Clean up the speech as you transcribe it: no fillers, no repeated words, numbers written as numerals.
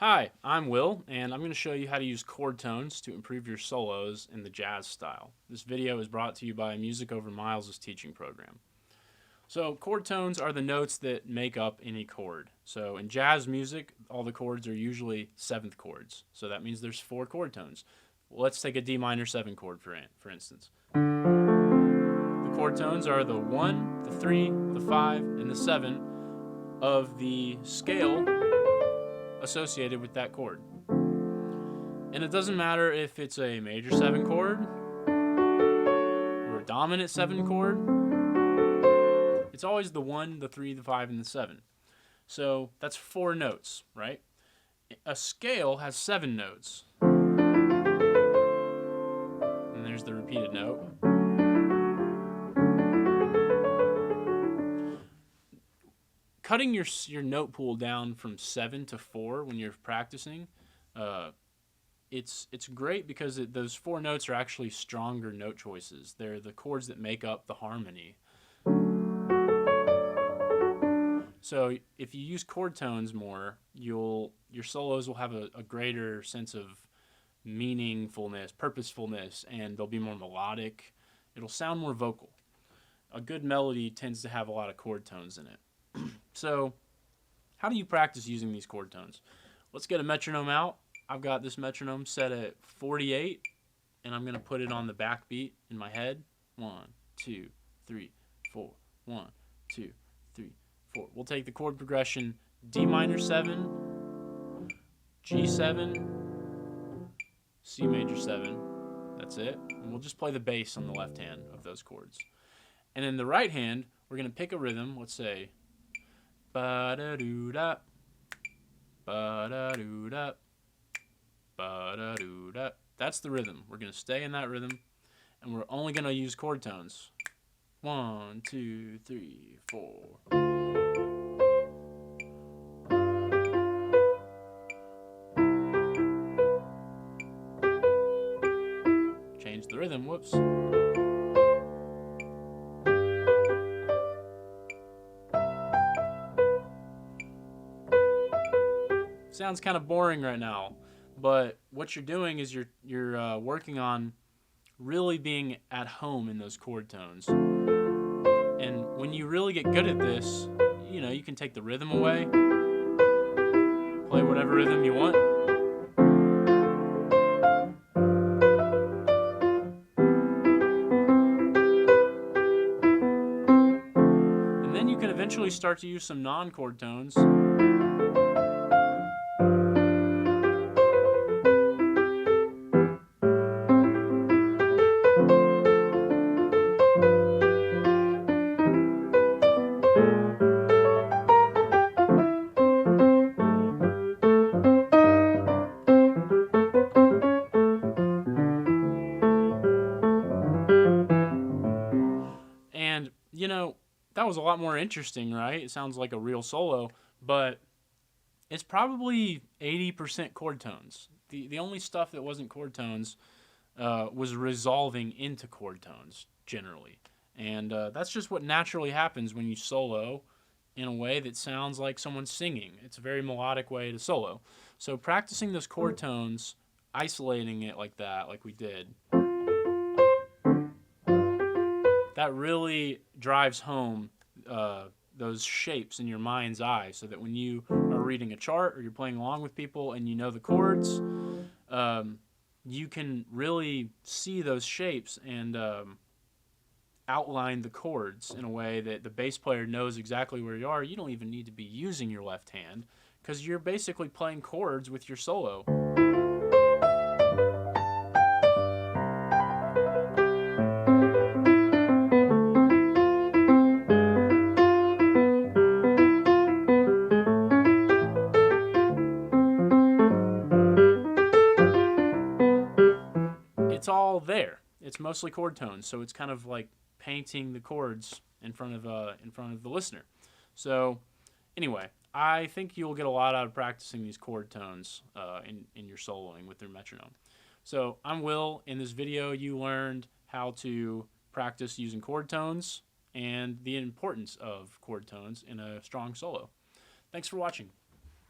Hi, I'm Will, and I'm going to show you how to use chord tones to improve your solos in the jazz style. This video is brought to you by Music Over Miles' teaching program. So chord tones are the notes that make up any chord. So in jazz music, all the chords are usually seventh chords. So that means there's 4 chord tones. Well, let's take a D minor 7 chord for instance. The chord tones are the 1, the 3, the 5, and the 7 of the scale associated with that chord. And it doesn't matter if it's a major 7 chord or a dominant 7 chord. It's always the 1, the 3, the 5, and the 7. So that's 4 notes, right? A scale has 7 notes. And there's the repeated note. Cutting your note pool down from 7 to 4 when you're practicing, it's great because those 4 notes are actually stronger note choices. They're the chords that make up the harmony. So if you use chord tones more, your solos will have a greater sense of meaningfulness, purposefulness, and they'll be more melodic. It'll sound more vocal. A good melody tends to have a lot of chord tones in it. So how do you practice using these chord tones? Let's get a metronome out. I've got this metronome set at 48, and I'm going to put it on the backbeat in my head. 1, 2, 3, 4. 1, 2, 3, 4. We'll take the chord progression D minor 7, G7, C major 7. That's it. And we'll just play the bass on the left hand of those chords. And in the right hand, we're going to pick a rhythm. Let's say ba-da-doo-da, ba-da-doo-da, ba-da-doo-da. That's the rhythm. We're going to stay in that rhythm, and we're only going to use chord tones. 1, 2, 3, 4. Change the rhythm. Whoops. Sounds kind of boring right now, but what you're doing is you're working on really being at home in those chord tones. And when you really get good at this, you can take the rhythm away, play whatever rhythm you want. And then you can eventually start to use some non-chord tones. And, that was a lot more interesting, right? It sounds like a real solo, but it's probably 80% chord tones. The only stuff that wasn't chord tones was resolving into chord tones, generally. And that's just what naturally happens when you solo in a way that sounds like someone's singing. It's a very melodic way to solo. So practicing those chord tones, isolating it like that, like we did, that really drives home those shapes in your mind's eye, so that when you are reading a chart or you're playing along with people and you know the chords, you can really see those shapes and outline the chords in a way that the bass player knows exactly where you are. You don't even need to be using your left hand because you're basically playing chords with your solo. It's all there. It's mostly chord tones, so it's kind of like painting the chords in front of the listener. So anyway, I think you'll get a lot out of practicing these chord tones in your soloing with your metronome. So I'm Will. In this video, you learned how to practice using chord tones and the importance of chord tones in a strong solo. Thanks for watching.